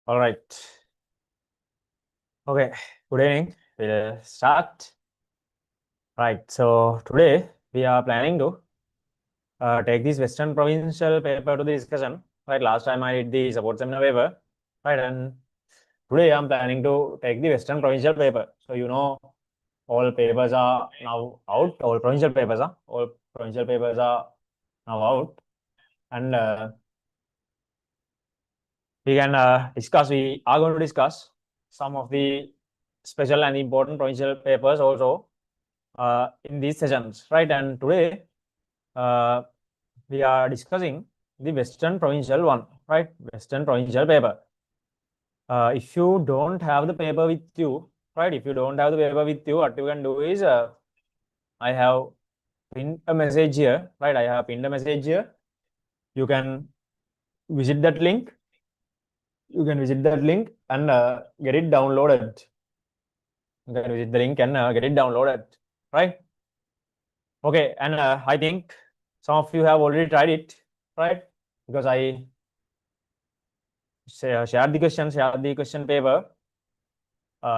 All right. Okay. Good evening. We'll start. Right. So today we are planning to take this Western Provincial paper to the discussion. Right. Last time I did the support seminar paper. Right. And today I'm planning to take the Western Provincial paper. So all papers are now out. All provincial papers are now out, and we can discuss. We are going to discuss some of the special and important provincial papers also in these sessions, right? And today uh, we are discussing the Western Provincial one, right? Western Provincial paper. If you don't have the paper with you, right? If you don't have the paper with you, what you can do is I have pinned a message here, right? I have pinned a message here. You can visit that link. You can visit that link and get it downloaded. You can visit the link and get it downloaded, right? Okay, and I think some of you have already tried it, right? Because I shared the question paper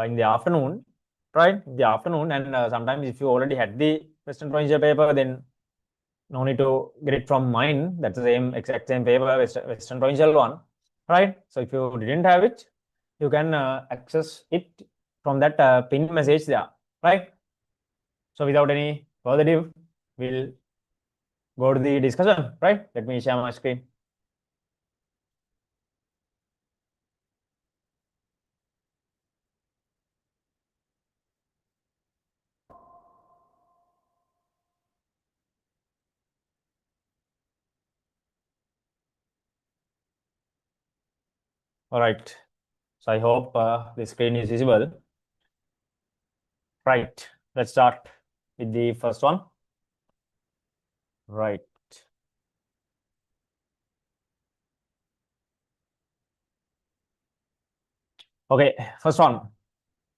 in the afternoon, right? In the afternoon, and sometimes if you already had the Western Provincial paper, then no need to get it from mine. That's the exact same paper, Western Provincial one, right? So if you didn't have it, you can access it from that pinned message there, right? So without any further ado, we'll go to the discussion, right? Let me share my screen. All right. So I hope the screen is visible. Right. Let's start with the first one. Right. Okay. First one.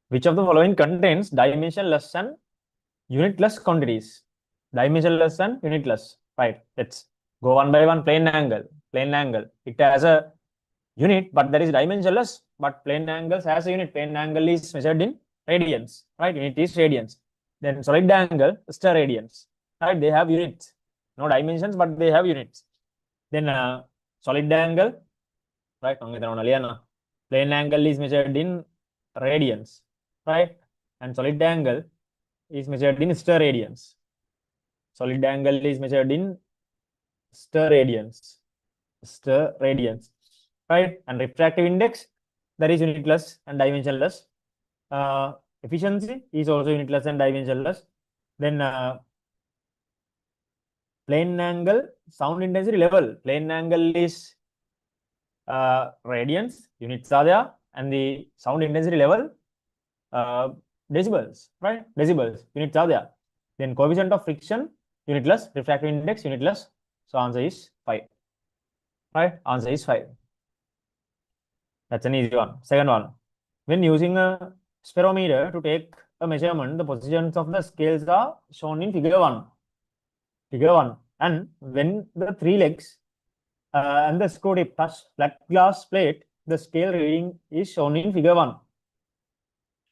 Which of the following contains dimensionless and unitless quantities? Dimensionless and unitless. Right. Let's go one by one. Plane angle. Plane angle. It has a unit, but that is dimensionless. But plane angles has a unit. Plane angle is measured in radians. Right. Unit is radians. Then solid angle, star radians. Right. They have units. No dimensions, but they have units. Then solid angle, right? Plane angle is measured in radians, right? And solid angle is measured in star radians. Solid angle is measured in star radians. Star radians, right? And refractive index, that is unitless and dimensionless. Efficiency is also unitless and dimensionless. Then plane angle, sound intensity level. Plane angle is radians, units are there, and the sound intensity level, decibels, right? Decibels, units are there. Then coefficient of friction, unitless, refractive index, unitless. So answer is 5. Right? Answer is 5. That's an easy one. Second one. When using a sperometer to take a measurement, the positions of the scales are shown in figure 1. Figure 1. And when the 3 legs and the screw tip touch flat glass plate, the scale reading is shown in figure 1.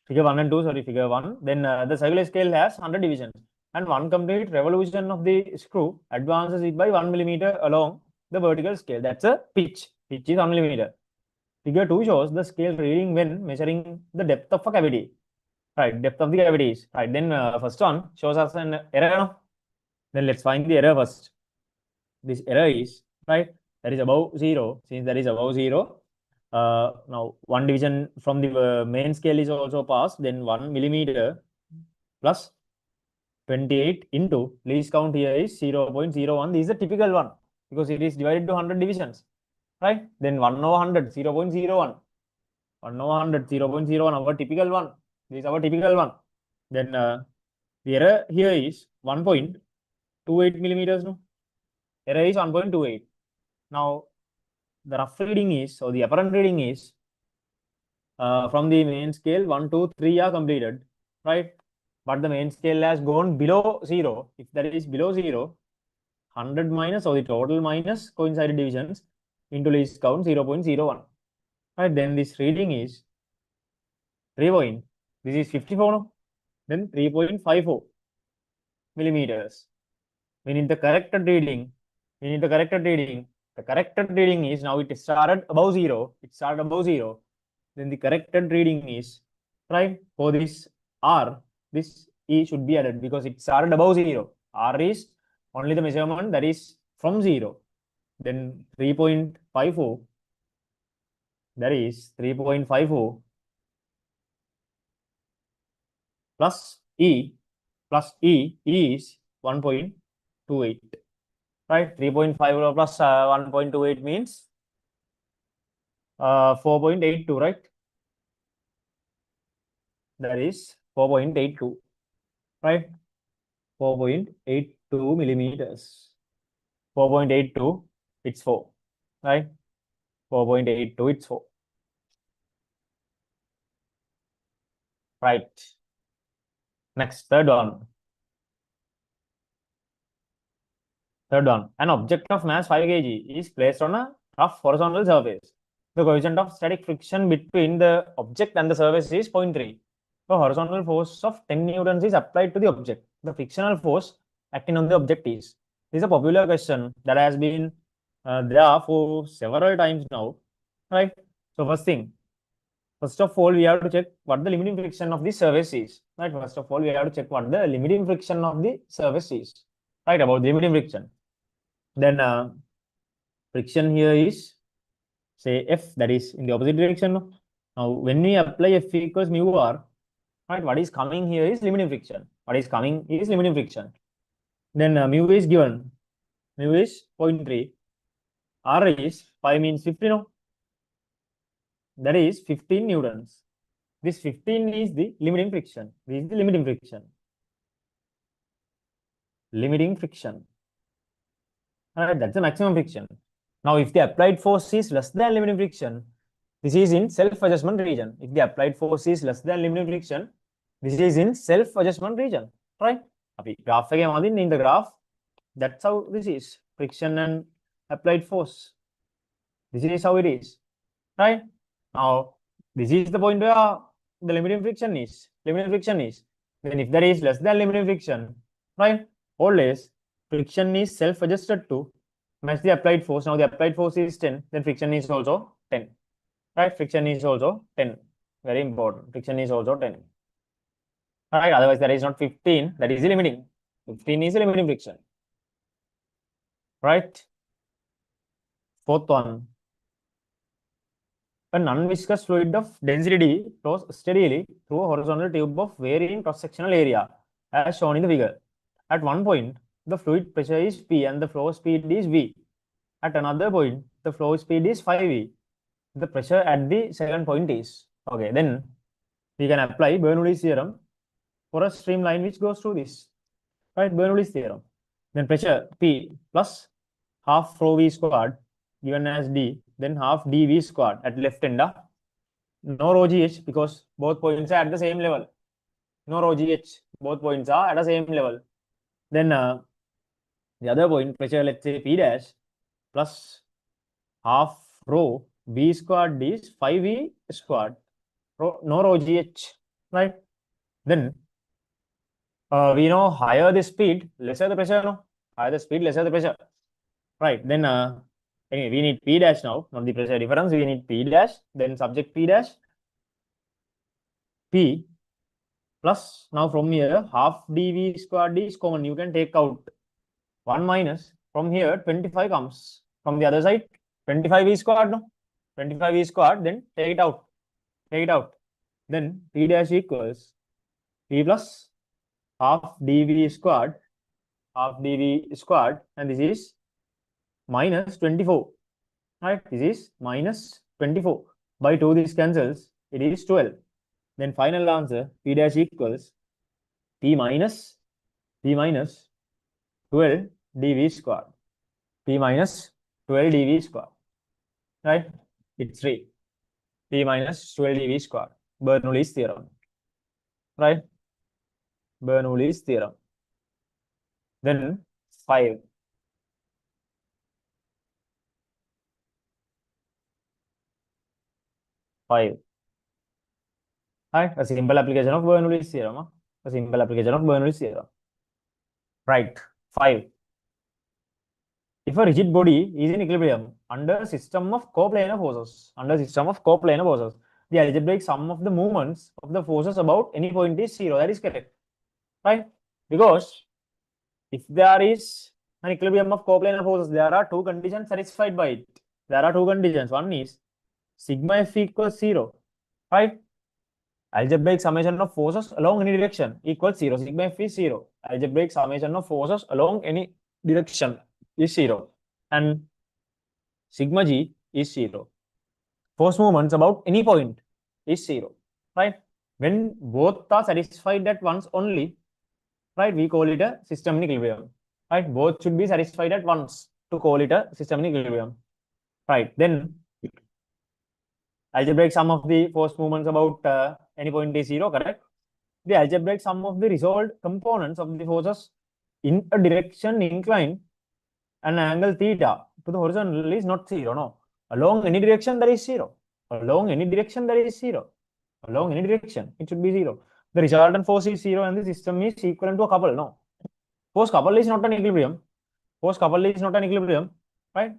Figure 1 and 2, sorry, figure 1. Then the circular scale has 100 divisions, and one complete revolution of the screw advances it by 1 millimeter along the vertical scale. That's a pitch. Pitch is 1 millimeter. Figure 2 shows the scale reading when measuring the depth of a cavity. Right, depth of the cavities. Right, then first one shows us an error. No? Then let's find the error first. This error is, right, that is above 0. Since that is above 0, now one division from the main scale is also passed. Then 1 millimeter plus 28 into least count here is 0.01. This is the typical one because it is divided to 100 divisions, right? Then 1 over 100, 0.01. 1 over 100, 0.01, our typical one. This is our typical one. Then the error here is 1.28 millimeters. No? Error is 1.28. Now, the rough reading is, so the apparent reading is from the main scale, 1, 2, 3 are completed, right? But the main scale has gone below 0. If that is below 0, 100 minus, or the total minus coincided divisions into least count 0.01. right? Then this reading is 3 point. This is 54, no? Then 3.54 millimeters. We need the corrected reading. We need the corrected reading. The corrected reading is now it started above zero. It started above zero. Then the corrected reading is right for this R. This E should be added because it started above zero. R is only the measurement that is from zero. Then 3.54. That is 3.54 plus E is 1.28. Right, 3.5 plus 1.28 means 4.82, right? That is 4.82, right? 4.82 millimeters. 4.82, it's 4, right? 4.82, it's 4. Right. Next, third one. An object of mass 5 kg is placed on a rough horizontal surface. The coefficient of static friction between the object and the surface is 0.3. The horizontal force of 10 newtons is applied to the object. The frictional force acting on the object is. This is a popular question that has been there for several times now, right? So first of all, we have to check what the limiting friction of the surface is, right? First of all, we have to check what the limiting friction of the surface is, right? About the limiting friction. Then friction here is say F, that is in the opposite direction. Now, when we apply F equals mu R, right, what is coming here is limiting friction. What is coming is limiting friction. Then mu is given. Mu is 0.3. R is 5 means 50, no? That is 15 newtons. This 15 is the limiting friction. This is the limiting friction. Limiting friction. All right, that's the maximum friction. Now, if the applied force is less than limiting friction, this is in self-adjustment region. If the applied force is less than limiting friction, this is in self-adjustment region, right? Graph in the graph, that's how this is. Friction and applied force. This is how it is, right? Now, this is the point where the limiting friction is. Limiting friction is. Then if there is less than limiting friction, right? Always friction is self-adjusted to match the applied force. Now the applied force is 10, then friction is also 10. Right? Friction is also 10. Very important. Friction is also 10. Right? Otherwise, there is not 15. That is the limiting. 15 is the limiting friction. Right? Fourth one. A non-viscous fluid of density D flows steadily through a horizontal tube of varying cross-sectional area, as shown in the figure. At one point, the fluid pressure is P and the flow speed is V. At another point, the flow speed is 5V. The pressure at the second point is. Okay, then we can apply Bernoulli's theorem for a streamline which goes through this. Right, Bernoulli's theorem. Then pressure P plus half rho V squared given as D, then half dV squared at left end. No rho GH because both points are at the same level. No rho GH, both points are at the same level. Then the other point, pressure, let's say P dash plus half rho V squared is 5V squared. No rho GH, right? Then we know higher the speed, lesser the pressure, no? Higher the speed, lesser the pressure. Right, then anyway, we need P dash now, not the pressure difference. We need P dash, then subject P dash, P plus, now from here, half dV squared D is common. You can take out 1 minus, from here, 25 comes. From the other side, 25V squared, no? 25V squared, then take it out. Take it out. Then P dash equals P plus half dV squared, and this is minus 24. Right, this is minus 24. By 2 this cancels, it is 12. Then final answer, P dash equals P minus 12 dV squared. P minus 12 dV squared. Right, it's 3. P minus 12 dV squared. Bernoulli's theorem. Right, Bernoulli's theorem. Then 5. 5. Right? A simple application of Bernoulli's theorem. A simple application of Bernoulli's theorem. Right. 5. If a rigid body is in equilibrium under system of coplanar forces, the algebraic sum of the moments of the forces about any point is 0. That is correct. Right? Because if there is an equilibrium of coplanar forces, there are two conditions satisfied by it. There are two conditions. One is sigma f equals 0. Right? Algebraic summation of forces along any direction equals 0. Sigma f is 0. Algebraic summation of forces along any direction is 0. And sigma g is 0. Force moments about any point is 0. Right? When both are satisfied at once only, right, we call it a system in equilibrium. Right? Both should be satisfied at once to call it a system in equilibrium. Right? Then algebraic sum of the force moments about any point is 0, correct? The algebraic sum of the resolved components of the forces in a direction inclined an angle theta to the horizontal is not 0. No. Along any direction there is 0. Along any direction there is 0. Along any direction it should be 0. The resultant force is 0 and the system is equivalent to a couple. No. Force couple is not an equilibrium. Force couple is not an equilibrium. Right?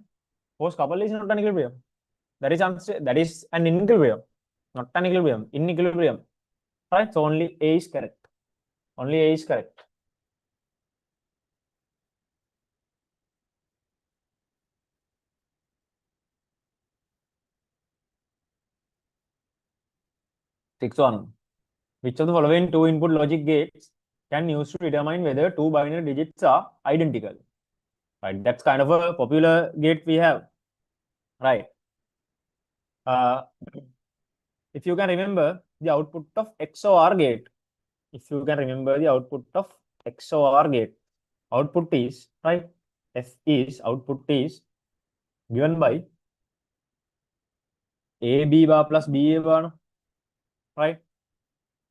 Force couple is not an equilibrium. That is an equilibrium, not an equilibrium. In equilibrium. Right? So only A is correct. Only A is correct. Sixth one. Which of the following two input logic gates can use to determine whether two binary digits are identical? Right? That's kind of a popular gate we have. Right? If you can remember the output of XOR gate, output is, right, output is given by AB bar plus BA bar, right?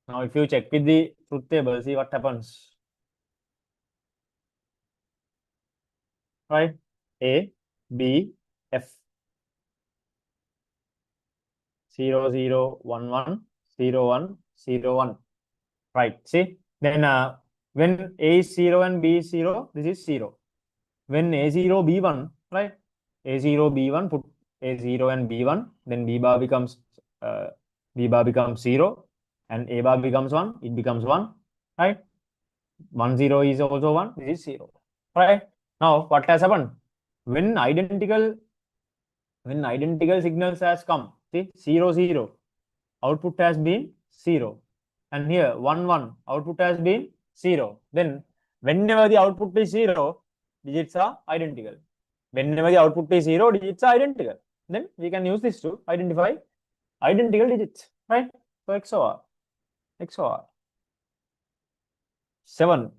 Now if you check with the truth table, see what happens. Right? A, B, F 0 0 1 1 0 1 0 1. Right? See, then when A is 0 and B is 0, this is 0. When A0 B1, right? A0 B1, put A0 and B1, then B bar becomes 0 and A bar becomes 1, it becomes 1, right? 1 0 is also 1, this is 0. Right? Now what has happened? When identical signals has come, see 0 0, output has been 0. And here 1 1, output has been 0. Then whenever the output is 0, digits are identical. Whenever the output is 0, digits are identical. Then we can use this to identify identical digits, right? So XOR. 7.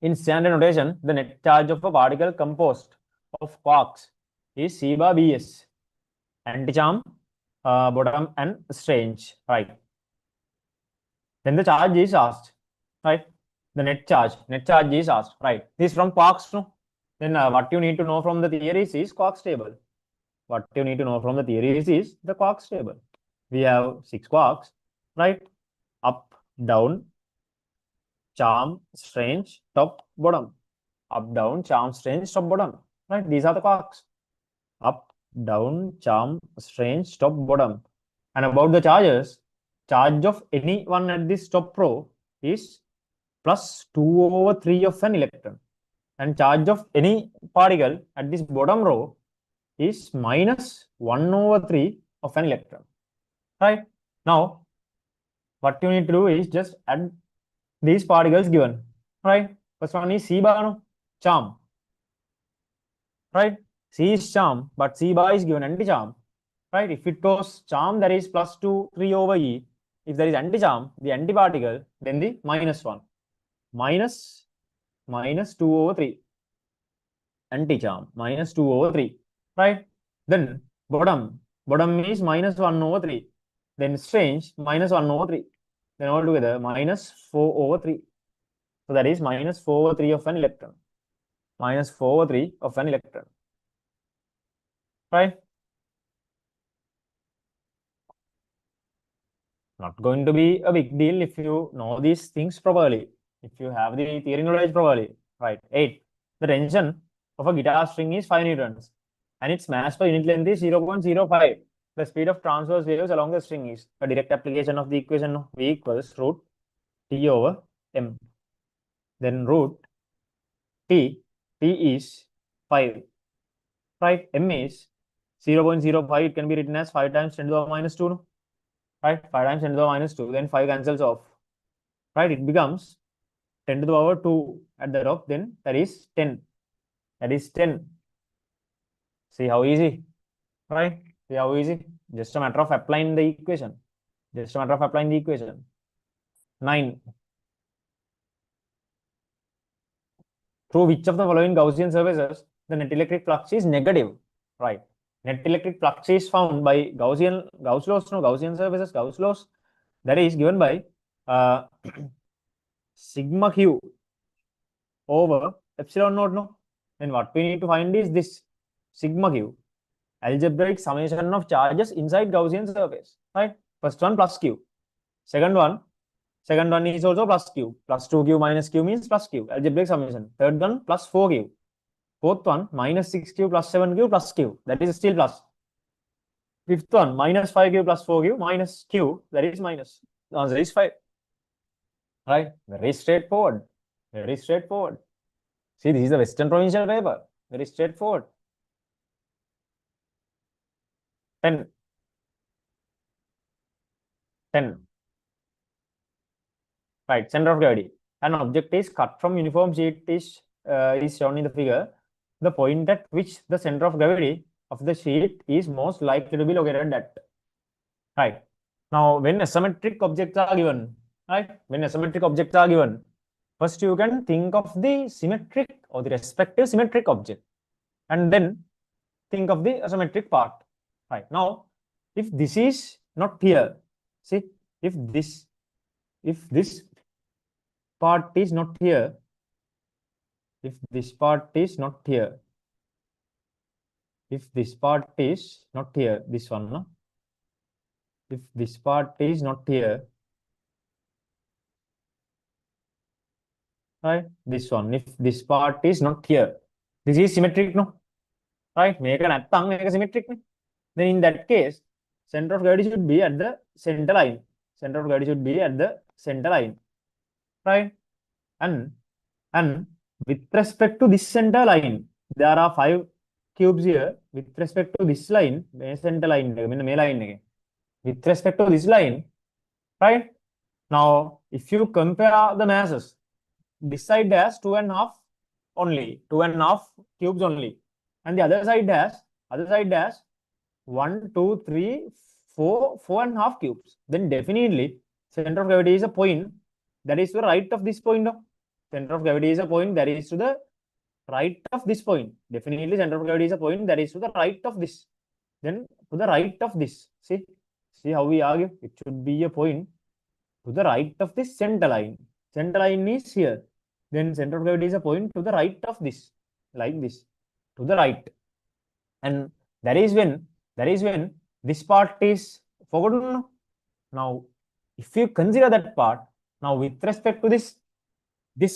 In standard notation, the net charge of a particle composed of quarks is C bar Bs. Anticharm, bottom, and strange, right? Then the charge is asked, right? The net charge is asked, right? This is from quarks, no? Then what you need to know from the theories is quarks table. What you need to know from the theories is the quarks table. We have 6 quarks, right? Up, down, charm, strange, top, bottom. Up, down, charm, strange, top, bottom. Right? These are the quarks. Up, down, charm, strange, top, bottom. And about the charges, charge of any one at this top row is plus 2/3 of an electron. And charge of any particle at this bottom row is minus 1/3 of an electron. Right? Now, what you need to do is just add these particles given. Right? First one is C bar, no? Charm. Right? C is charm, but C bar is given anti-charm. Right? If it was charm, there is plus 2 3/E. If there is anti-charm, the antiparticle, then the minus 1. Minus 2/3. Anti-charm, minus 2/3. Right? Then bottom is minus 1/3. Then strange, minus 1/3. Then altogether, minus 4/3. So that is minus 4 over 3 of an electron. Minus 4 over 3 of an electron. Right? Not going to be a big deal if you know these things properly. If you have the theory knowledge properly. Right. 8. The tension of a guitar string is 5 newtons and its mass per unit length is 0.05. The speed of transverse waves along the string is a direct application of the equation of V equals root T over M. Then root T is 5. Right. M is 0.05. It can be written as 5 times 10 to the power minus 2. No? Right. 5 times 10 to the power minus 2. Then 5 cancels off. Right. It becomes 10 to the power 2 at the top. Then that is 10. That is 10. See how easy. Right. See how easy. Just a matter of applying the equation. Just a matter of applying the equation. 9. Through which of the following Gaussian surfaces the net electric flux is negative? Right. Net electric flux is found by Gauss laws, no, Gaussian surfaces, Gauss laws. That is given by sigma q over epsilon naught, no. Then what we need to find is this sigma q, algebraic summation of charges inside Gaussian surface. Right. First one plus q. Second one is also plus q. Plus 2q minus q means plus q. Algebraic summation. Third one plus 4q. Fourth one minus 6q plus 7q plus q. That is still plus. Fifth one minus 5q plus 4q minus q. That is minus. The answer is 5. Right? Very straightforward. Very straightforward. See, this is the Western Provincial paper. Very straightforward. 10. 10. Right, center of gravity. An object is cut from uniform sheet is shown in the figure. The point at which the center of gravity of the sheet is most likely to be located at. Right. Now, when asymmetric objects are given, right? When asymmetric objects are given, first you can think of the symmetric or the respective symmetric object, and then think of the asymmetric part. Right. Now, if this is not here, see, if this part is not here, if this part is not here, if this part is not here, this one, no? If this part is not here, right? This one, if this part is not here, this is symmetric, no? Right? Make a symmetric. Then in that case, center of gravity should be at the center line. Center of gravity should be at the center line. Right? And with respect to this center line, there are 5 cubes here. With respect to this line, center line, with respect to this line, right? Now, if you compare the masses, this side has 2.5 only, 2.5 cubes only, and the other side has 1, 2, 3, 4, 4.5 cubes. Then definitely center of gravity is a point that is to the right of this point. Center of gravity is a point that is to the right of this point. Definitely center of gravity is a point that is to the right of this. Then to the right of this. See how we argue. It should be a point to the right of this center line. Center line is here. Then center of gravity is a point to the right of this, like this, to the right. And that is when this part is forgotten. Now, if you consider that part, now with respect to this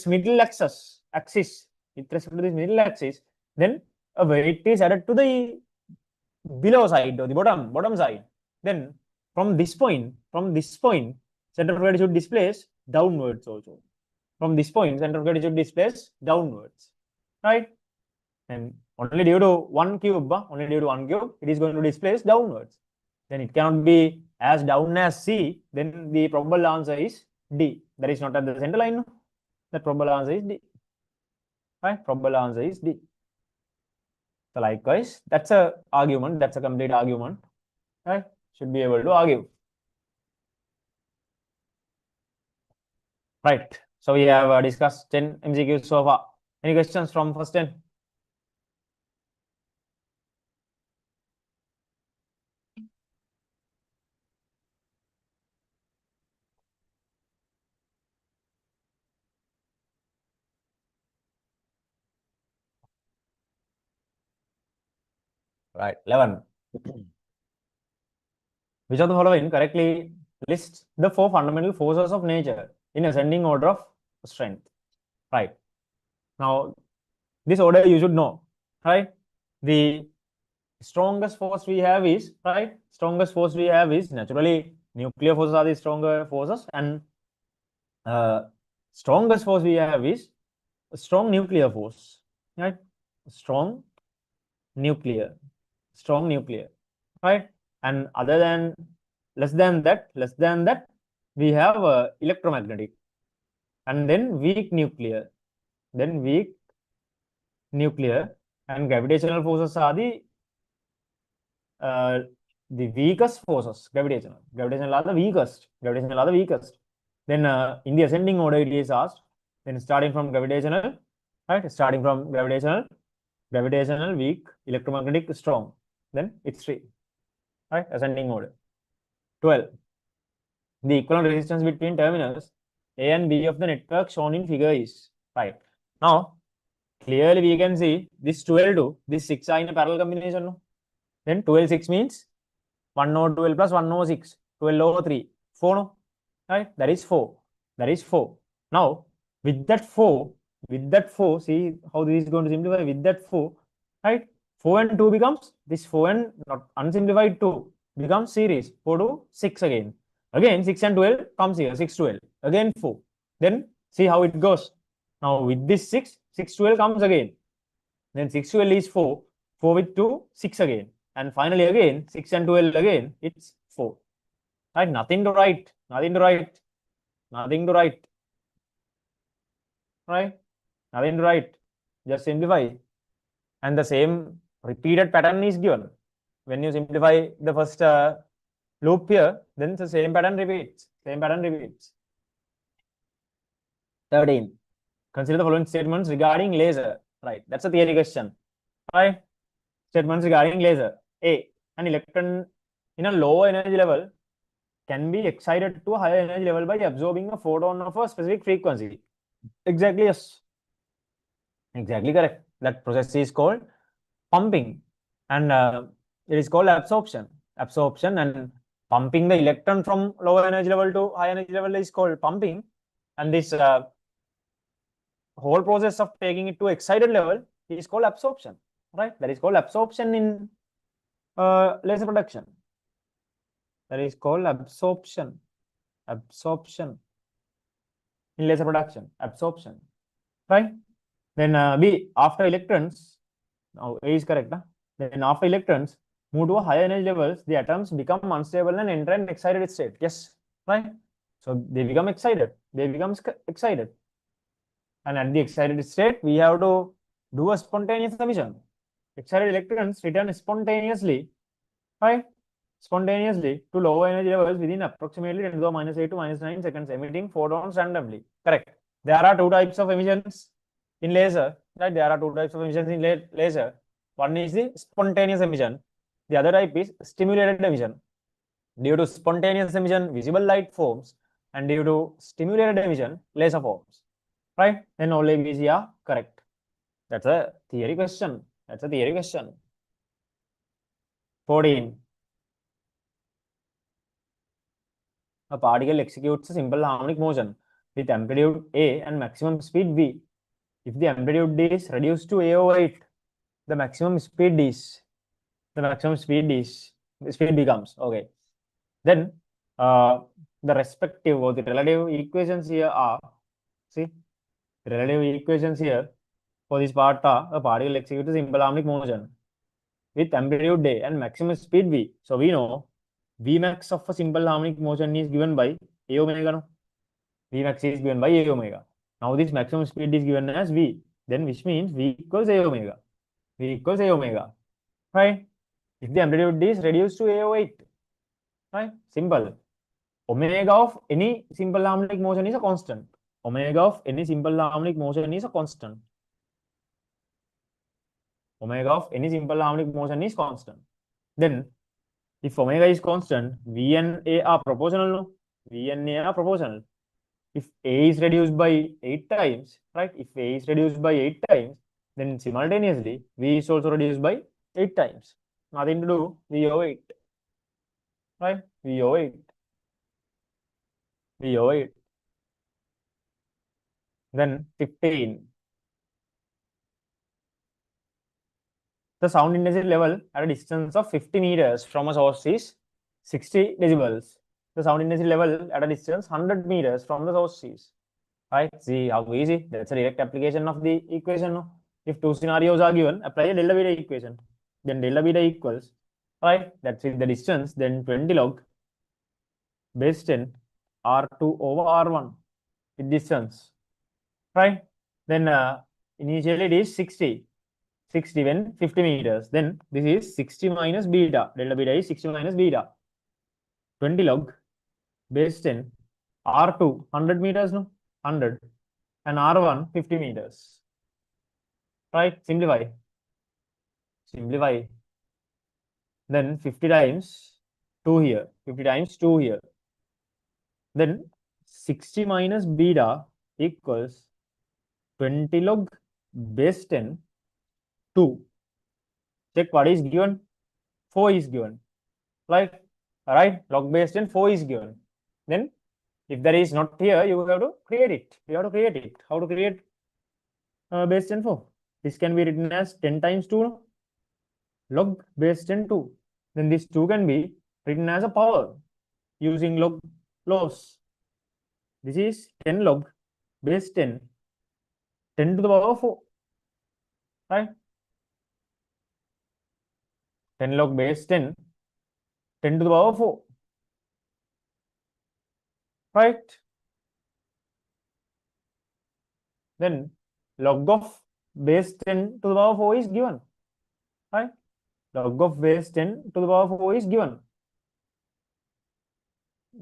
middle axis, with respect to this middle axis, then a weight is added to the below side or the bottom side. Then from this point, center of gravity should displace downwards also. From this point, center of gravity should displace downwards, right? And only due to one cube, it is going to displace downwards. Then it cannot be as down as C. Then the probable answer is D. That is not at the center line. No? The probable answer is D. Right? Probable answer is D. So likewise, that's a argument. That's a complete argument. Right? Should be able to argue. Right. So we have discussed 10 MCQs so far. Any questions from first 10? Right. 11. Which of the following correctly lists the 4 fundamental forces of nature in ascending order of strength? Right. Now, this order you should know. Right. The strongest force we have is, right? Strongest force we have is naturally nuclear forces are the stronger forces, and strongest force we have is a strong nuclear force, right? Strong nuclear, right? And other than less than that, we have electromagnetic, and then weak nuclear, and gravitational forces are the weakest forces. Gravitational are the weakest. Then in the ascending order it is asked, then starting from gravitational, right? Starting from gravitational weak, electromagnetic strong, then it's 3, right? Ascending order. 12. The equivalent resistance between terminals A and B of the network shown in figure is 5. Now, clearly we can see this 12 to this 6 are in a parallel combination. No? Then 12, 6 means 1 over 12 plus 1 over 6, 12 over 3, 4, no? Right? That is 4. Now, with that 4, see how this is going to simplify with that 4, right? 4 and 2 becomes this 4 and not unsimplified 2 becomes series 4 to 6 again. Again 6 and 12 comes here, 6, 12, again 4. Then see how it goes. Now with this 6, 6, 12 comes again. Then 6, 12 is 4, 4 with 2, 6 again. And finally again 6 and 12 again, it's 4. Right? Nothing to write. Right? Nothing to write. Just simplify. And the same repeated pattern is given. When you simplify the first loop here, then the same pattern repeats. 13. Consider the following statements regarding laser. Right. That's a theory question. Right. Statements regarding laser. A. An electron in a lower energy level can be excited to a higher energy level by absorbing a photon of a specific frequency. Exactly, yes. Exactly correct. That process is called pumping, and it is called absorption. And pumping the electron from lower energy level to high energy level is called pumping, and this whole process of taking it to excited level is called absorption. Right? That is called absorption in laser production. That is called absorption in laser production. Right? Then B, after electrons, now A is correct. Huh? Then after electrons move to a higher energy levels, the atoms become unstable and enter an excited state. Yes, right? So they become excited. And at the excited state, we have to do a spontaneous emission. Excited electrons return spontaneously, right? To lower energy levels within approximately 10 to the minus 8 to minus 9 seconds, emitting photons randomly. Correct. There are 2 types of emissions in laser, right? Laser. One is the spontaneous emission. The other type is stimulated emission. Due to spontaneous emission, visible light forms, and due to stimulated emission, laser forms. Right? Then all A, B, C are correct. That's a theory question. 14. A particle executes a simple harmonic motion with amplitude A and maximum speed V. If the amplitude D is reduced to A over 8, the maximum speed becomes, okay. Then the respective or the relative equations here are, see, the relative equations here for this part are a particle executes a simple harmonic motion with amplitude A and maximum speed V. So we know Vmax of a simple harmonic motion is given by A omega. No? Vmax is given by A omega. Now this maximum speed is given as V. Then which means V equals A omega. Right? If the amplitude is reduced to A over 8, right? Simple. Omega of any simple harmonic motion is a constant. Omega of any simple harmonic motion is constant. Then, if omega is constant, V and A are proportional. No? If A is reduced by 8 times, right? Then simultaneously, V is also reduced by 8 times. nothing to do, we owe it. Right? We owe it. We owe it. Then 15. The sound intensity level at a distance of 50 meters from a source is 60 decibels. The sound intensity level at a distance 100 meters from the source is. Right? See how easy. That's a direct application of the equation. No? If two scenarios are given, apply a delta beta equation. Then delta beta equals, right? That's with the distance, then 20 log base 10 R2 over R1 with distance. Right? Then initially it is 60 when 50 meters. Then this is 60 minus beta. Delta beta is 60 minus beta. 20 log base 10 R2 100 meters, no? 100 and R1 50 meters. Right? Simplify. Simplify. Then 50 times 2 here. 50 times 2 here. Then 60 minus beta equals 20 log base 10 2. Check what is given. 4 is given. Right? Right? Log base 10 4 is given. Then if there is not here, you have to create it. You have to create it. How to create base 10 4? This can be written as 10 times 2. No? Log base 10 2. Then this 2 can be written as a power using log laws. This is 10 log base 10 10 to the power 4. Right? 10 log base 10 10 to the power 4. Right? Then log of base 10 to the power 4 is given. Right? Log of base 10 to the power 4 is given.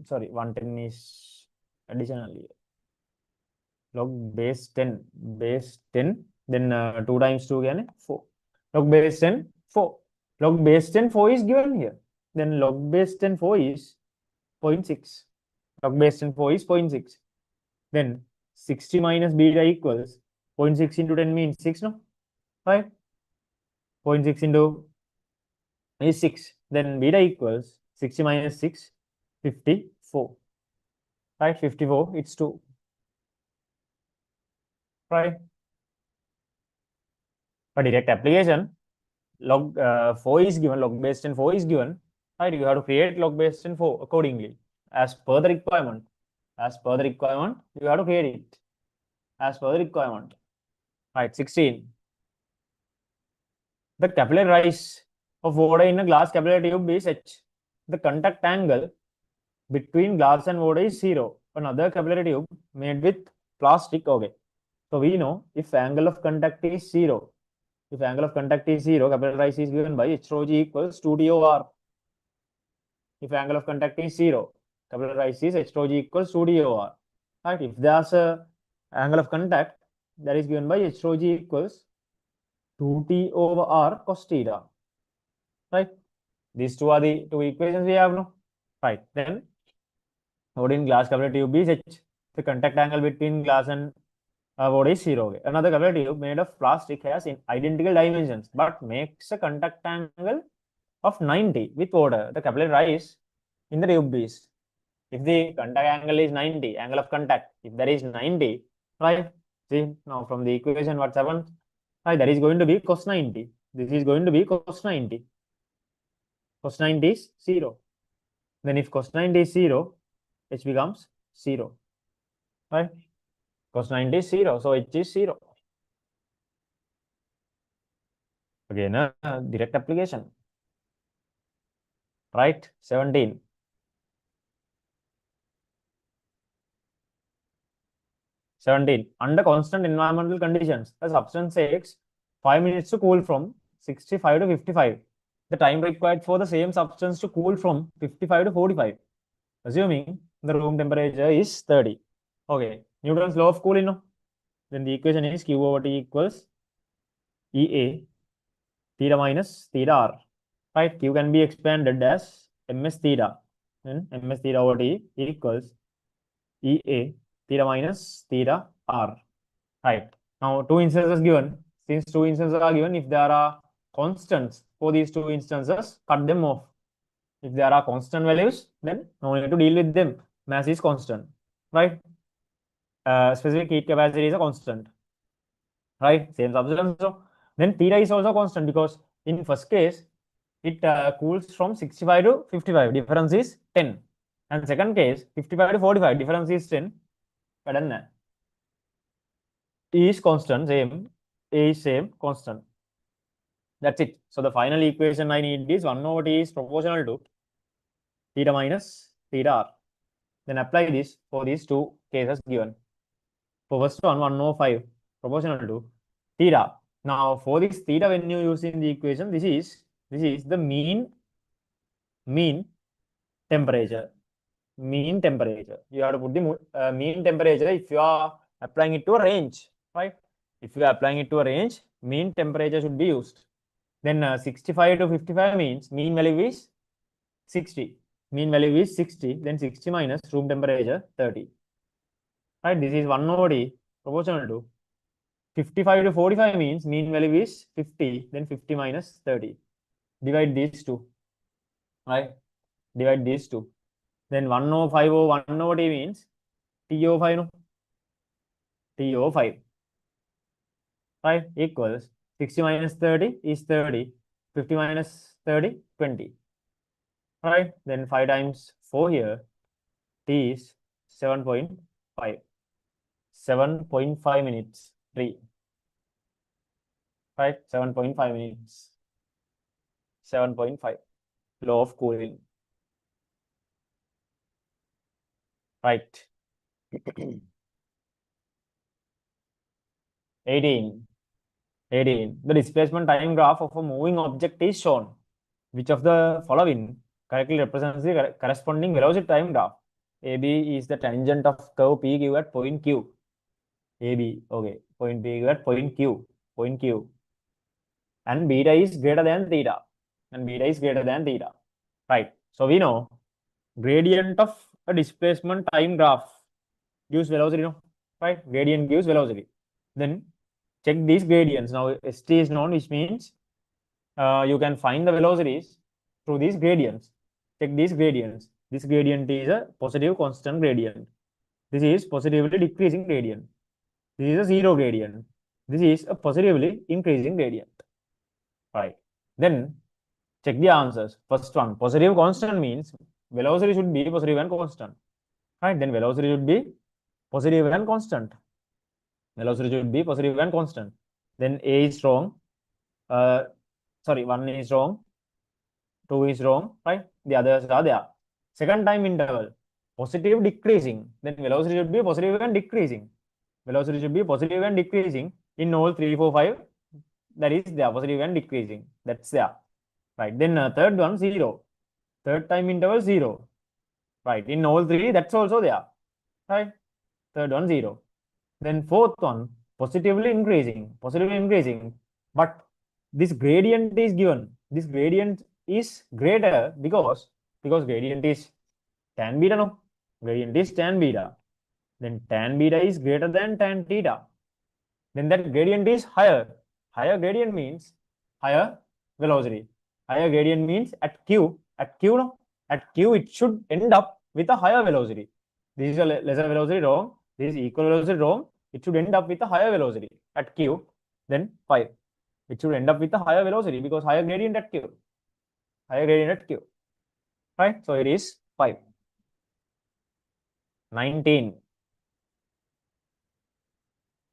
Sorry, 110 is additionally. Log base 10, then 2 times 2 again, 4. Log base 10, 4. Log base 10, 4 is given here. Then log base 10, 4 is 0.6. Log base 10, 4 is 0.6. Then 60 minus beta equals 0.6 into 10 means 6, no? Right? 0.6 into is 6. Then beta equals 60 minus 6, 54. Right? 54, it's 2. Right? For direct application, log 4 is given, log base 10 4 is given. Right? You have to create log base 10 4 accordingly. As per the requirement. As per the requirement, you have to create it. As per the requirement. Right, 16. The capillary rise of water in a glass capillary tube is H. The contact angle between glass and water is 0. Another capillary tube made with plastic. Okay. So we know if angle of contact is 0, capillary rise is given by H rho G equals 2D over R. If angle of contact is 0, capillary rise is H rho G equals 2D over R. Right? If there's a angle of contact, that is given by H rho G equals 2T over R cos theta. Right? These two are the two equations we have now. Right. Then, water in glass capillary tube is H. The contact angle between glass and water is 0. Okay. Another capillary tube made of plastic has identical dimensions but makes a contact angle of 90 with water. The capillary rise in the tube is, if the contact angle is 90, angle of contact, if there is 90, right? See, now from the equation, what's happened? Right, that is going to be cos 90. This is going to be cos 90. Cos 90 is 0. Then if cos 90 is 0, H becomes 0. Right? Cos 90 is 0, so H is 0. Again, direct application. Right? 17. Under constant environmental conditions, a substance takes 5 minutes to cool from 65 to 55. The time required for the same substance to cool from 55 to 45, assuming the room temperature is 30. Okay, Newton's law of cooling, no? Then the equation is Q over T equals EA theta minus theta R. Right? Q can be expanded as ms theta. Then ms theta over T equals EA theta minus theta R. Right. Now, two instances given. Since two instances are given, if there are constants, for these two instances, cut them off. If there are constant values, then no need to deal with them. Mass is constant, right? Specific heat capacity is a constant, right? Same substance. So then theta is also constant because in first case, it cools from 65 to 55. Difference is 10. And second case, 55 to 45. Difference is 10. T is constant, same. A is same, constant. That's it. So the final equation I need is 1 over T is proportional to theta minus theta r. Then apply this for these two cases given. For first one, 1 over 5 proportional to theta. Now for this theta, when you use in the equation, this is the mean temperature. Mean temperature. You have to put the mean temperature if you are applying it to a range, right? If you are applying it to a range, mean temperature should be used. Then 65 to 55 means mean value is 60. Mean value is 60. Then 60 minus room temperature 30. Right? This is 1 over T proportional to 55 to 45 means mean value is 50. Then 50 minus 30. Divide these two. Right? Divide these two. Then 1 over 5 over 1 over T means T over 5, no? T over 5. Right? Equals 60 minus 30 is 30. 50 minus 30, 20. Right? Then 5 times 4 here. T is 7.5. 7.5 minutes. 3. Right? 7.5 minutes. 7.5. Law of cooling. Right. 18. The displacement time graph of a moving object is shown. Which of the following correctly represents the corresponding velocity time graph? AB is the tangent of curve PQ at point Q. AB, okay, point PQ at point Q. And beta is greater than theta. Right. So we know gradient of a displacement time graph gives velocity, no? Right? Gradient gives velocity. Then check these gradients. Now ST is known, which means you can find the velocities through these gradients. Check these gradients. This gradient is a positive constant gradient. This is positively decreasing gradient. This is a zero gradient. This is a positively increasing gradient. Right. Then check the answers. First one, positive constant means velocity should be positive and constant. Right. Then velocity should be positive and constant. Then A is wrong. 1 is wrong. 2 is wrong, right? The others are there. Second time interval, positive decreasing. Then velocity should be positive and decreasing. In all 3, 4, 5. That is there, positive and decreasing. That's there. Right. Then third one, 0. Third time interval, 0. Right. In all 3, that's also there. Right. Third one, 0. Then fourth one, positively increasing. But this gradient is given. This gradient is greater because gradient is tan beta, no? Gradient is tan beta. Then tan beta is greater than tan theta. Then that gradient is higher. Higher gradient means higher velocity. Higher gradient means at Q, no? At Q, it should end up with a higher velocity. This is a lesser velocity, wrong. This is equal velocity, wrong. It should end up with a higher velocity at Q, then 5. It should end up with a higher velocity because higher gradient at Q. Right? So it is 5. 19.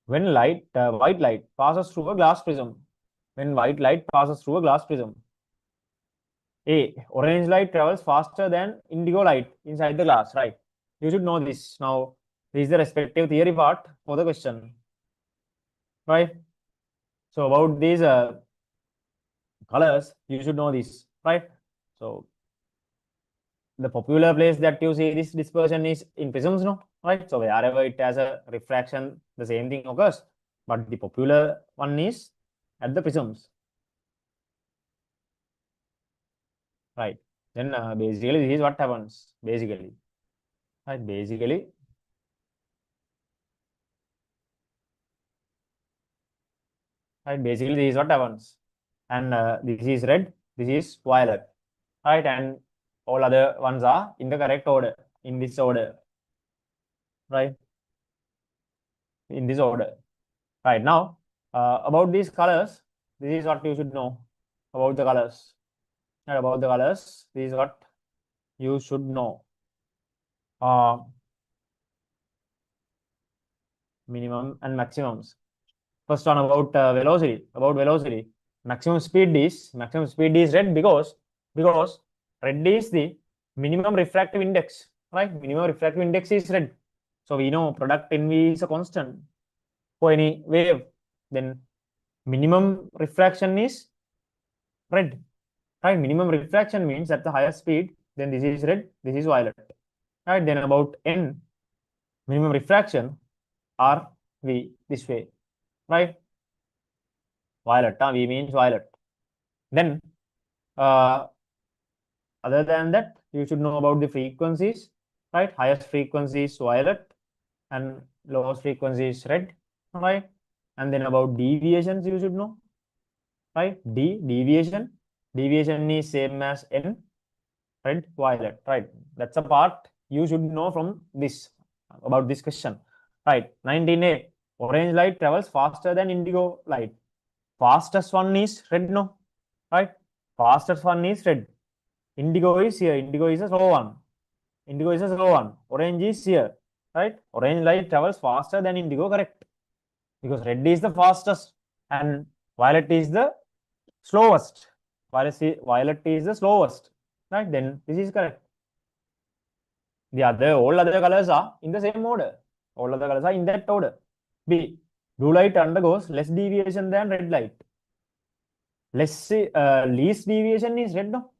When white light passes through a glass prism. A, orange light travels faster than indigo light inside the glass, right? You should know this. Now, this is the respective theory part for the question, right? So about these colors, you should know this, right? So the popular place that you see this dispersion is in prisms, no? Right? So wherever it has a refraction, the same thing occurs. But the popular one is at the prisms. Right. Then basically this is what happens. Basically. Right. Basically this is what happens. and this is red, this is violet, right? And all other ones are in the correct order, in this order, right? In this order. Right now, about these colors, this is what you should know about the colors. And about the colors, this is what you should know. Minimum and maximums. First one about velocity. About velocity, maximum speed is red because red is the minimum refractive index, right? Minimum refractive index is red. So we know product NV is a constant for any wave. Then minimum refraction is red, right? Minimum refraction means at the higher speed, then this is red, this is violet, right? Then about N, minimum refraction, RV, this way, right? Violet, V means violet. Then other than that, you should know about the frequencies, right? Highest frequency is violet and lowest frequency is red, right? And then about deviations, you should know, right? Deviation is same as N, red, violet, right? That's a part you should know from this, about this question, right? 19A, orange light travels faster than indigo light. Fastest one is red, no, right? Fastest one is red. Indigo is here. Indigo is a slow one. Indigo is a slow one. Orange is here, right? Orange light travels faster than indigo, correct? Because red is the fastest and violet is the slowest. Violet is the slowest, right? Then this is correct. All other colors are in the same order. All other colors are in that order. B, blue light undergoes less deviation than red light. Least deviation is red, no?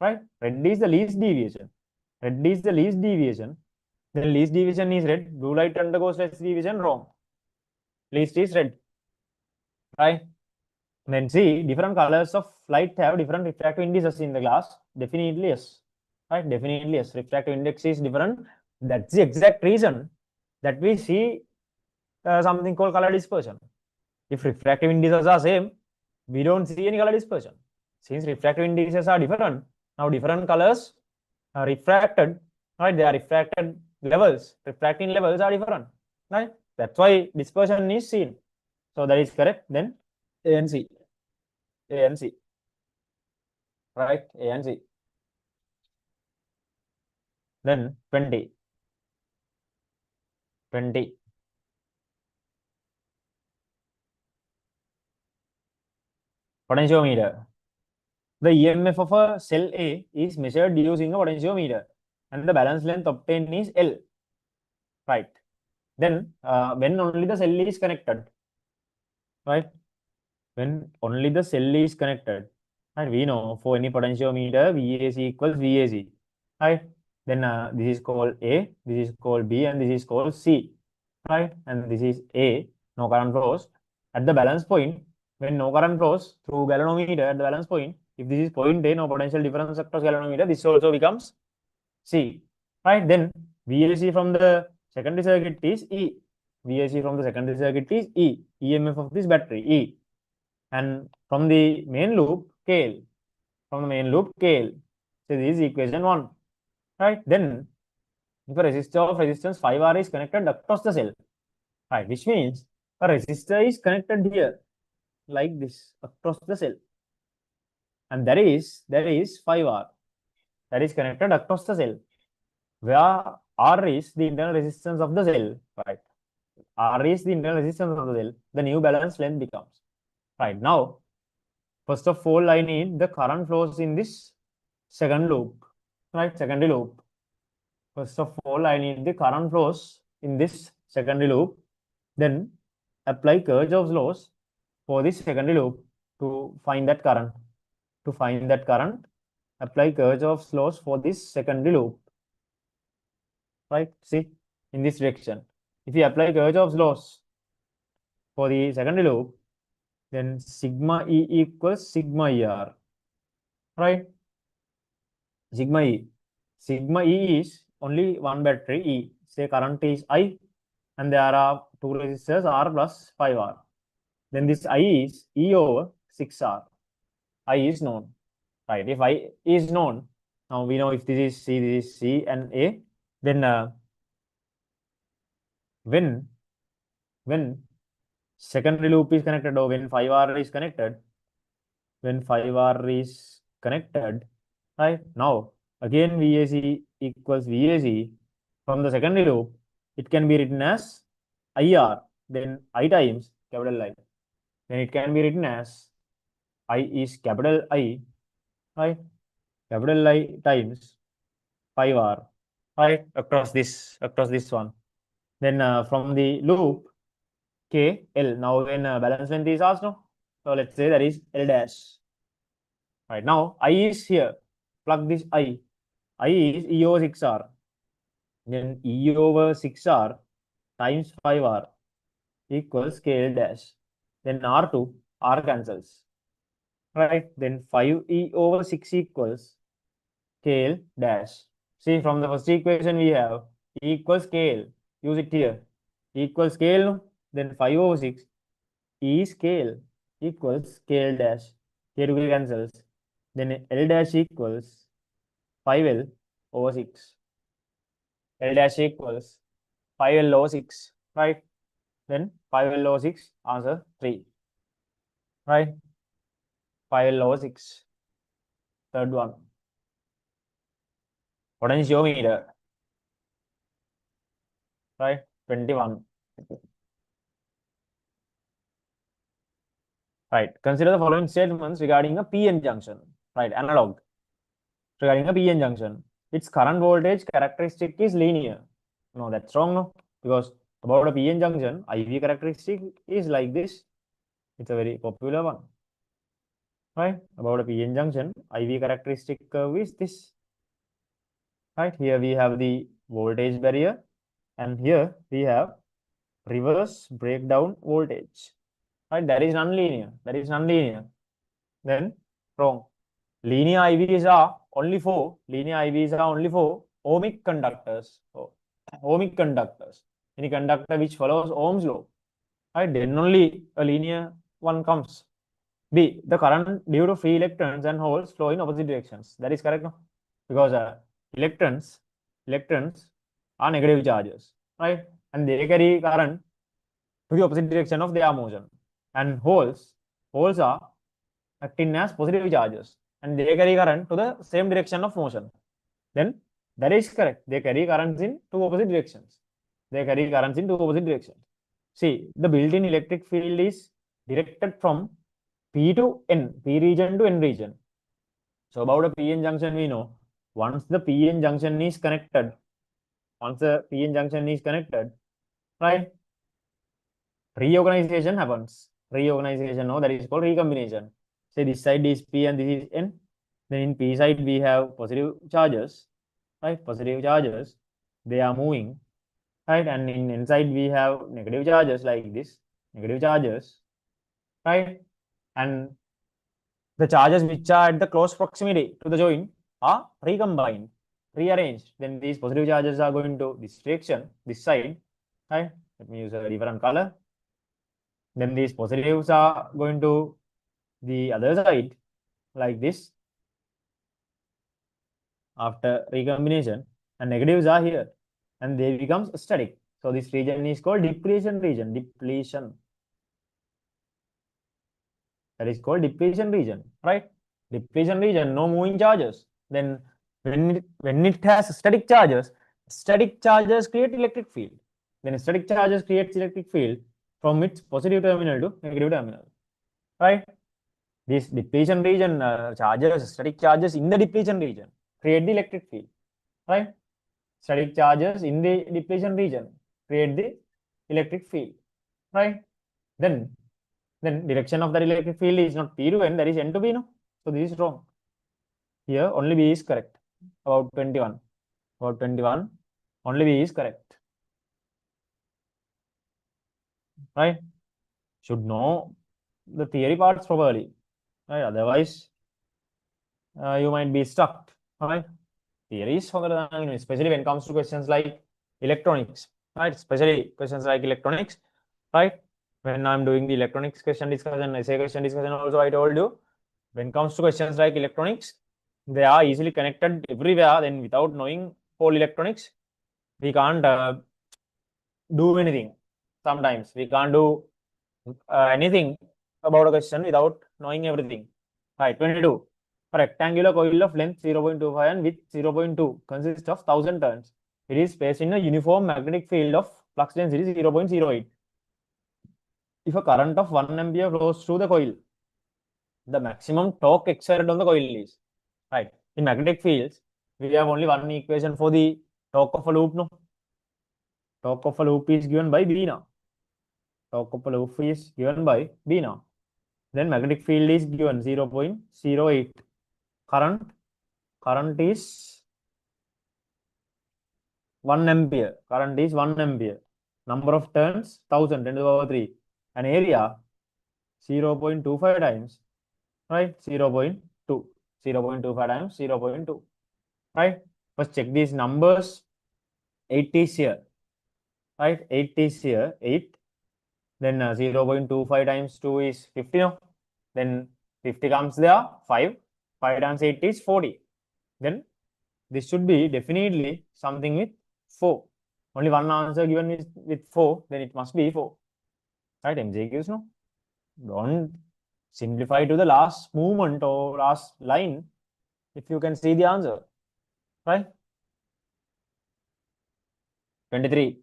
Right? Red is the least deviation. Red is the least deviation. Then least deviation is red. Blue light undergoes less deviation, wrong. Least is red. Right? Then see, different colors of light have different refractive indices in the glass. Definitely yes. Right? Definitely yes. Refractive index is different. That's the exact reason that we see something called color dispersion. If refractive indices are same, we don't see any color dispersion. Since refractive indices are different, now different colors are refracted, right? They are refracted levels, refracting levels are different, right? That's why dispersion is seen. So that is correct. Then A and C. A and C. Right? A and C. Then 20. Potentiometer. The EMF of a cell A is measured using a potentiometer and the balance length obtained is L. Right. Then when only the cell is connected, right? When only the cell is connected, and we know for any potentiometer VAC equals VAC, right? Then this is called A, this is called B, and this is called C, right? And this is A, no current flows at the balance point. When no current flows through galvanometer at the balance point, if this is point A, no potential difference across galvanometer, this also becomes C, right? Then VAC from the secondary circuit is E. VAC from the secondary circuit is E. EMF of this battery, E. And from the main loop, KL. From the main loop, KL. So this is equation 1, right? Then if a resistor of resistance 5R is connected across the cell, right? Which means a resistor is connected here, like this, across the cell. And there is 5R that is connected across the cell, where R is the internal resistance of the cell, right? R is the internal resistance of the cell. The new balance length becomes, right? Now, first of all, I need the current flows in this second loop, right? Secondary loop. First of all, I need the current flows in this secondary loop. Then apply Kirchhoff's laws for this secondary loop to find that current. To find that current, apply Kirchhoff's laws for this secondary loop, right? See, in this direction. If you apply Kirchhoff's laws for the secondary loop, then sigma E equals sigma ER, right? Sigma E. Sigma E is only one battery E. Say current is I, and there are two resistors R plus 5R. Then this I is E over 6R. I is known, right? If I is known, now we know if this is C, this is C and A, then when secondary loop is connected or when 5R is connected, right? Now again VAC equals VAC from the secondary loop, it can be written as IR, then I times capital I. Then it can be written as I is capital I, right? Capital I times 5R, right? Across this one. Then from the loop KL, now when balance length is asked, no? So let's say that is L dash. Right now I is here. Plug this I. I is E over 6R. Then E over 6R times 5R equals KL dash. Then R2, R cancels. Right? Then 5E over 6 equals KL dash. See, from the first equation we have E equals KL. Use it here. E equals KL, then 5 over 6 E scale equals KL dash. Here will cancels. Then L dash equals 5L over 6. L dash equals 5L over 6. Right? Then 5L over 6, answer 3. Right? 5L over 6. Third one. Potentiometer. Right? 21. Right. Consider the following statements regarding a PN junction. Right. Analog. Regarding a PN junction. Its current voltage characteristic is linear. No, that's wrong. No. Because about a PN junction, IV characteristic is like this. It's a very popular one. Right. About a PN junction, IV characteristic curve is this. Right. Here we have the voltage barrier. And here we have reverse breakdown voltage. Right. That is nonlinear. That is nonlinear. Then wrong. Linear IVs are only for ohmic conductors. So, ohmic conductors. Any conductor which follows Ohm's law. Right? Then only a linear one comes. B. The current due to free electrons and holes flow in opposite directions. That is correct, no? Because electrons are negative charges, right? And they carry current to the opposite direction of their motion. And holes are acting as positive charges, and they carry current to the same direction of motion. Then that is correct. They carry currents in two opposite directions. See, the built-in electric field is directed from P to N, P region to N region. So about a PN junction, we know once the PN junction is connected, right? Reorganization happens. No, that is called recombination. Say this side is P and this is N. Then in P side we have positive charges, right? Positive charges, they are moving, right? And in N side we have negative charges like this, negative charges, right? And the charges which are at the close proximity to the joint are recombined, rearranged. Then these positive charges are going to this direction, this side, right? Let me use a different color. Then these positives are going to the other side like this after recombination, and negatives are here and they become static. So this region is called depletion region. That is called depletion region, right? Depletion region, no moving charges. Then when it has static charges create electric field. Then static charges creates electric field from its positive terminal to negative terminal, right? This depletion region static charges in the depletion region create the electric field, right? Static charges in the depletion region create the electric field, right? Then direction of that electric field is not P to N, that is N to B, no? So this is wrong. Here only B is correct. About 21. Only B is correct. Right? Should know the theory parts properly. Right? Otherwise, you might be stuck. Right? Theory is stronger than especially when it comes to questions like electronics. Right? Especially questions like electronics. Right? When I'm doing the electronics question discussion, essay question discussion, also I told you when it comes to questions like electronics, they are easily connected everywhere. Then without knowing whole electronics, we can't do anything. Sometimes we can't do anything about a question without knowing everything. Right, 22. A rectangular coil of length 0.25 and width 0.2 consists of 1000 turns. It is placed in a uniform magnetic field of flux density 0.08. If a current of 1 ampere flows through the coil, the maximum torque exerted on the coil is. Right. In magnetic fields, we have only one equation for the torque of a loop. No, torque of a loop is given by B now. Torque of a loop is given by B now. Then magnetic field is given 0.08. Current is 1 ampere. Current is 1 ampere. Number of turns 1000 10 to the power 3. And area 0.25 times, right? 0.2. 0.25 times 0.2. Right? First check these numbers. 8 is here. Right? 8 is here. 8. Then 0.25 times 2 is 50. No? Then 50 comes there. 5. 5 times 8 is 40. Then this should be definitely something with 4. Only one answer given with 4. Then it must be 4. Right? MCQs, no? Don't simplify to the last movement or last line if you can see the answer. Right? 23.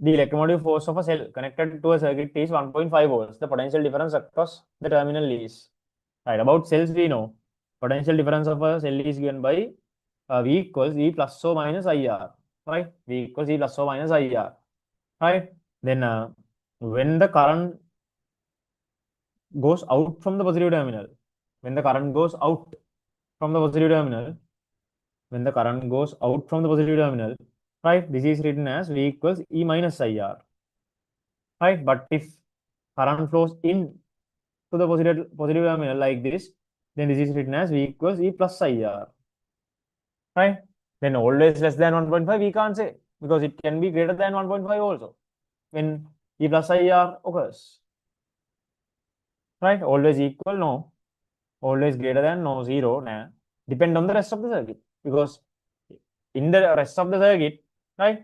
The electromotive force of a cell connected to a circuit is 1.5 volts. The potential difference across the terminal is. Right. About cells, we know potential difference of a cell is given by V equals E plus or minus IR. Right? V equals E plus or minus IR. Right? Then when the current goes out from the positive terminal, when the current goes out from the positive terminal, right, this is written as V equals E minus IR. Right? But if current flows in to the positive terminal like this, then this is written as V equals E plus IR. Right? Then always less than 1.5 we can't say, because it can be greater than 1.5 also when E plus IR occurs. Right? Always equal, no. Always greater than, no. Zero, nah. Depend on the rest of the circuit, because in the rest of the circuit, right,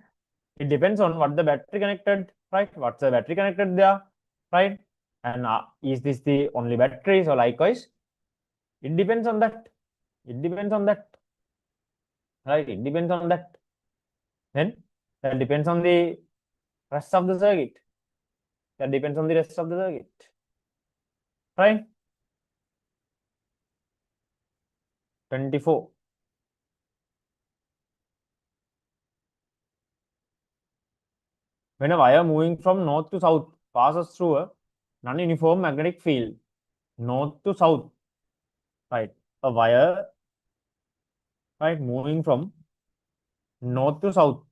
it depends on what the battery connected, right? What's the battery connected there, right? And is this the only battery? So likewise, it depends on that. It depends on that. Right? It depends on that. Then that depends on the rest of the circuit. That depends on the rest of the circuit. Right? 24. When a wire moving from north to south passes through a non-uniform magnetic field, north to south, right? A wire, right, moving from north to south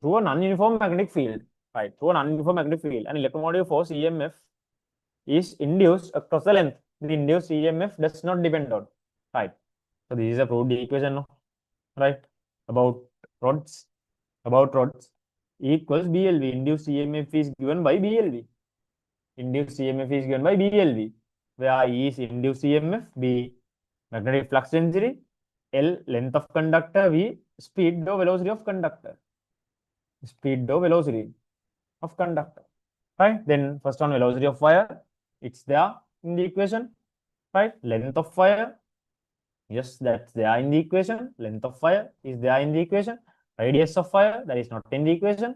through a non-uniform magnetic field, right? Through a non-uniform magnetic field, an electromotive force EMF is induced across the length. The induced EMF does not depend on, right? So this is a proved equation, no? Right? About rods equals BLV. Induced EMF is given by BLV. Induced EMF is given by BLV, where E is induced EMF, B magnetic flux density, L length of conductor, V speed or velocity of conductor. Speed or velocity of conductor. Right? Then first one, velocity of wire, it's there in the equation. Right? Length of wire, yes, that's there in the equation. Length of wire is there in the equation. Radius of wire, that is not in the equation.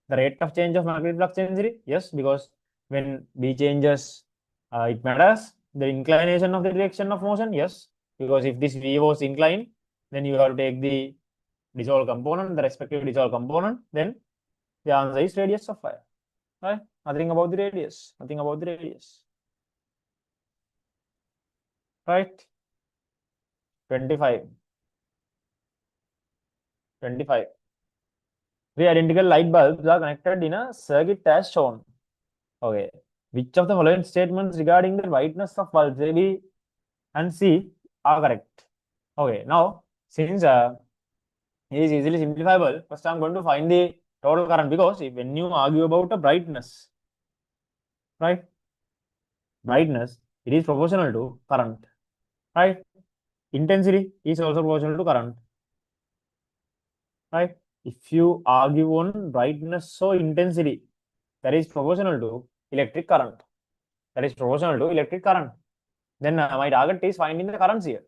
The rate of change of magnetic flux density, yes, because when B changes, it matters. The inclination of the direction of motion, yes, because if this V was inclined, then you have to take the dissolved component, the respective dissolved component, then the answer is radius of wire. Right? Nothing about the radius. Nothing about the radius. Right? 25. 25. Three identical light bulbs are connected in a circuit as shown. Okay. Which of the following statements regarding the brightness of bulbs A, B, and C are correct? Okay. Now, since it is easily simplifiable, first I'm going to find the total current, because when you argue about a brightness, right? Brightness, it is proportional to current, right? Intensity is also proportional to current, right? If you argue on brightness or intensity, that is proportional to electric current. That is proportional to electric current. Then my target is finding the currents here.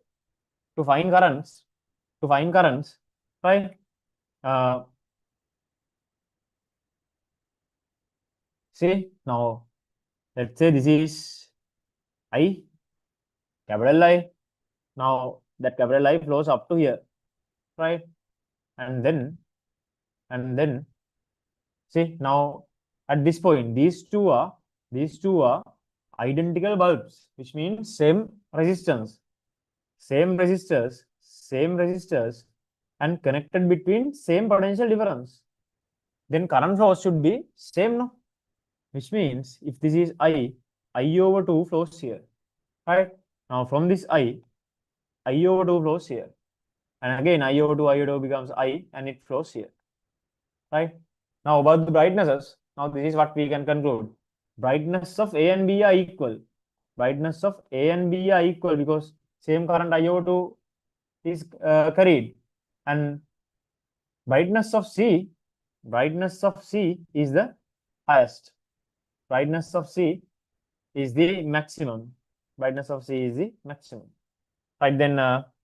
To find currents, right? See now, let's say this is I, capital I. Now that capital I flows up to here, right? And then see now at this point, these two are identical bulbs, which means same resistance, same resistors, and connected between same potential difference. Then current flow should be same, no? Which means if this is I over 2 flows here, right? Now from this I over 2 flows here. And again, I over 2 becomes I and it flows here, right? Now about the brightnesses, now this is what we can conclude. Brightness of A and B are equal. Brightness of A and B are equal because same current I over 2 is carried. And brightness of C is the highest. Brightness of C is the maximum. Brightness of C is the maximum. Right, then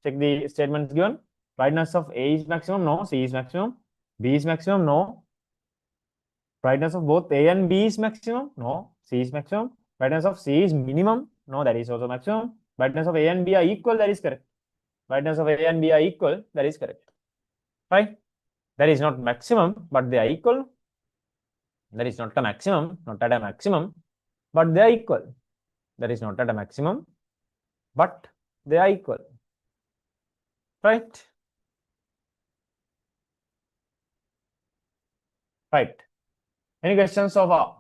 check the statements given. Brightness of A is maximum, no. C is maximum. B is maximum, no. Brightness of both A and B is maximum, no. C is maximum. Brightness of C is minimum, no. That is also maximum. Brightness of A and B are equal, that is correct. Brightness of A and B are equal, that is correct. Right? That is not maximum, but they are equal. That is not a maximum, not at a maximum, but they are equal. That is not at a maximum, but they are equal. Right? Right. Any questions so far?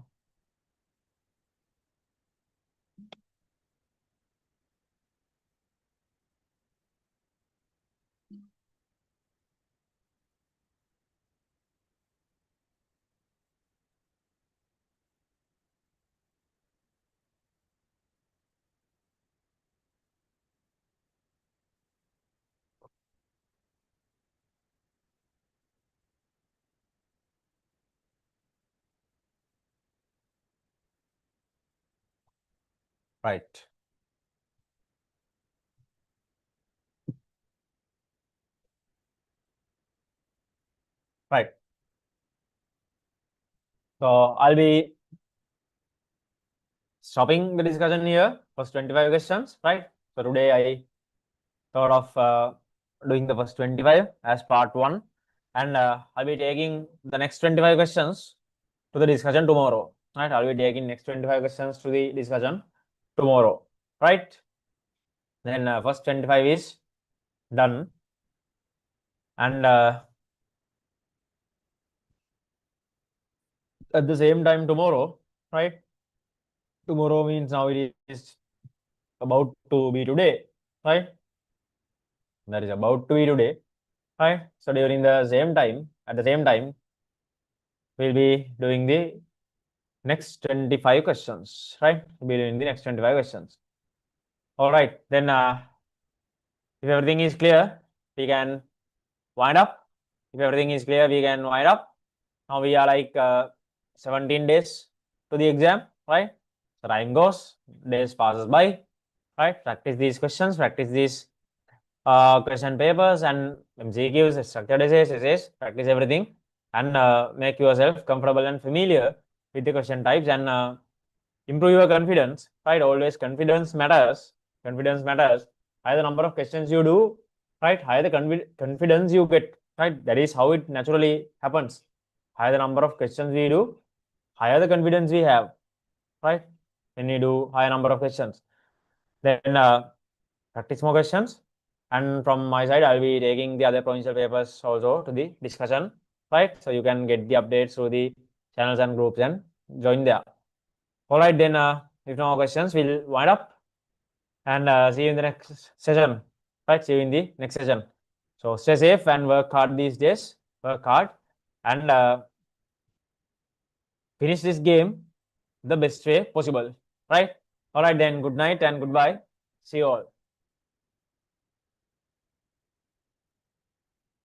Right. Right. So I'll be stopping the discussion here. First 25 questions, right? So today I thought of doing the first 25 as part 1, and I'll be taking the next 25 questions to the discussion tomorrow. Right? I'll be taking next 25 questions to the discussion tomorrow. Right? Then first 25 is done, and at the same time tomorrow, right? Tomorrow means now it is about to be today, right? That is about to be today, right? So during the same time, at the same time, we'll be doing the next 25 questions, right? We'll be doing the next 25 questions. All right, then if everything is clear, we can wind up. If everything is clear, we can wind up. Now we are like 17 days to the exam, right? So time goes, days passes by, right? Practice these questions, practice these question papers and MCQs, structured essays, practice everything, and make yourself comfortable and familiar with the question types, and improve your confidence, right? Always confidence matters. Confidence matters. Higher the number of questions you do, right? Higher the confidence you get, right? That is how it naturally happens. Higher the number of questions we do, higher the confidence we have, right? When you do higher number of questions, then practice more questions. And from my side, I'll be taking the other provincial papers also to the discussion, right? So you can get the updates through the channels and groups and join there. All right, then if no more questions, we'll wind up and see you in the next session, right? See you in the next session. So stay safe and work hard these days. Work hard and finish this game the best way possible. Right? All right, then. Good night and goodbye. See you all.